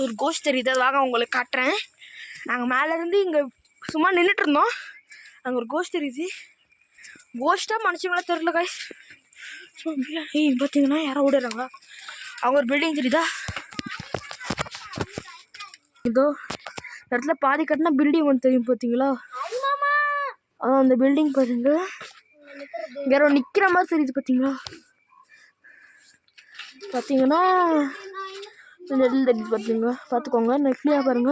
ஒரு கோஸ்ட் தெரியுது, அது வாங்க உங்களுக்கு காட்டுறேன். நாங்கள் மேலேருந்து இங்கே சும்மா நின்றுட்டு இருந்தோம். அங்கே ஒரு கோஸ்ட் தெரியுது. கோஸ்ட்டாக மனுஷங்களாம் தெரில காய்ஸ். பார்த்தீங்கன்னா யாரோ ஓடுறாங்க. அவங்க ஒரு பில்டிங் தெரியுதா, இதோ இடத்துல பாதி கட்டினா பில்டிங் ஒன்று தெரியும் பார்த்தீங்களா. அந்த பில்டிங் பாருங்க, யாரோ நிற்கிற மாதிரி தெரியுது பார்த்தீங்களா. பார்த்தீங்கன்னா இந்த இடத்துல தெரியுது பார்த்தீங்க, பார்த்துக்கோங்க. நெட்லியா பாருங்க,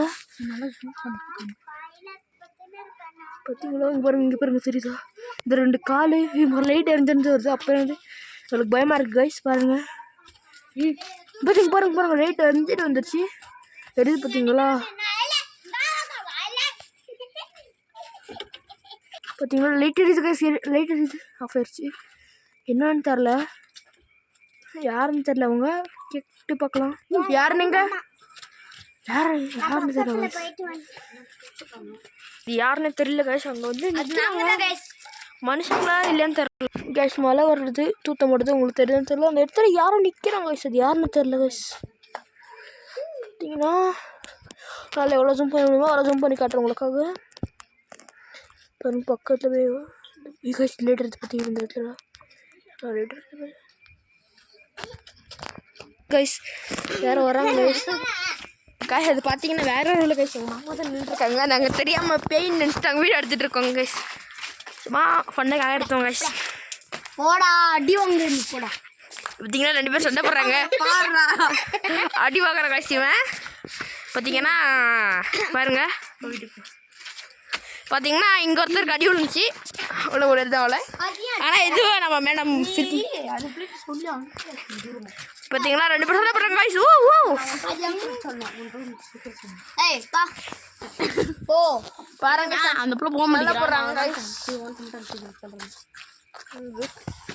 பார்த்தீங்களா. இங்கே பாருங்க, இங்கே பாருங்க தெரியுதா, இந்த 2 காலு லைட் எரிஞ்சு வருது. அப்போ வந்து எனக்கு பயமாக இருக்குது கைஸ். பாருங்க பாருங்க பாருங்க பாருங்க, லைட் எரிஞ்சிட்டு வந்துடுச்சு தெரியுது பார்த்தீங்களா. பார்த்தீங்களா லைட் எரியுது கைஸ், லைட் எரியுது. ஆஃப் ஆயிடுச்சு, என்னன்னு தெரில, யாருன்னு தெரில. அவங்க கேட்டு பார்க்கலாம். யாரு நீங்க, யாருன்னு தெரியல, யாருன்னு தெரியல கைஸ். அங்கே வந்து மனுஷங்களா இல்லையான்னு தெரியல கைஸ். மழை வர்றது, தூத்தம் போடுறது, உங்களுக்கு தெரியுதுன்னு தெரியல. அந்த இடத்துல யாரும் நிற்கிறாங்க கைஸ், அது யாருன்னு தெரியல கைஸ். பார்த்தீங்கன்னா நாளை எவ்வளோ ஜூம் பண்ண முடியுமோ அவ்வளோ ஜூம் பண்ணி காட்டுறேன் உங்களுக்காக. பாருங்க பக்கத்தில் போய் கைஸ் லேட் எடுத்து பார்த்தீங்கன்னா இந்த இடத்துல லேட் எடுத்து கைஸ் வேறு வராங்க கைஸ். காய் அது பார்த்தீங்கன்னா வேற ஒரு கைஸ், எங்கள் மாமா தான் நின்றுருக்காங்க. நாங்கள் தெரியாமல் பெயின் நினச்சிட்டாங்க, வீடியோ எடுத்துகிட்டு இருக்கோங்க கைஸ். சும்மா ஃபண்டாக எடுத்தோம் கைஸ். போடா அடி வாங்க போடா. பார்த்தீங்கன்னா 2 பேர் சண்டை போடுறாங்க, அடி வாங்குற கைஸ். இவன் பார்த்தீங்கன்னா பாருங்க, பார்த்தீங்கன்னா இங்கே ஒருத்தருக்கு அடி விழுந்துச்சு, அவ்வளோ ஒரு இடத்த அவளை. ஆனால் இதுவும் நம்ம மேடம் பார்த்தீங்களா 2 பேர் சண்டை போடுறாங்க கைஸ். ஓ பாருங்க, அந்த பிள்ளை போக மாட்டேங்க போடுறாங்க கைஸ்.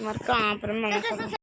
மறக்காம அப்புறமா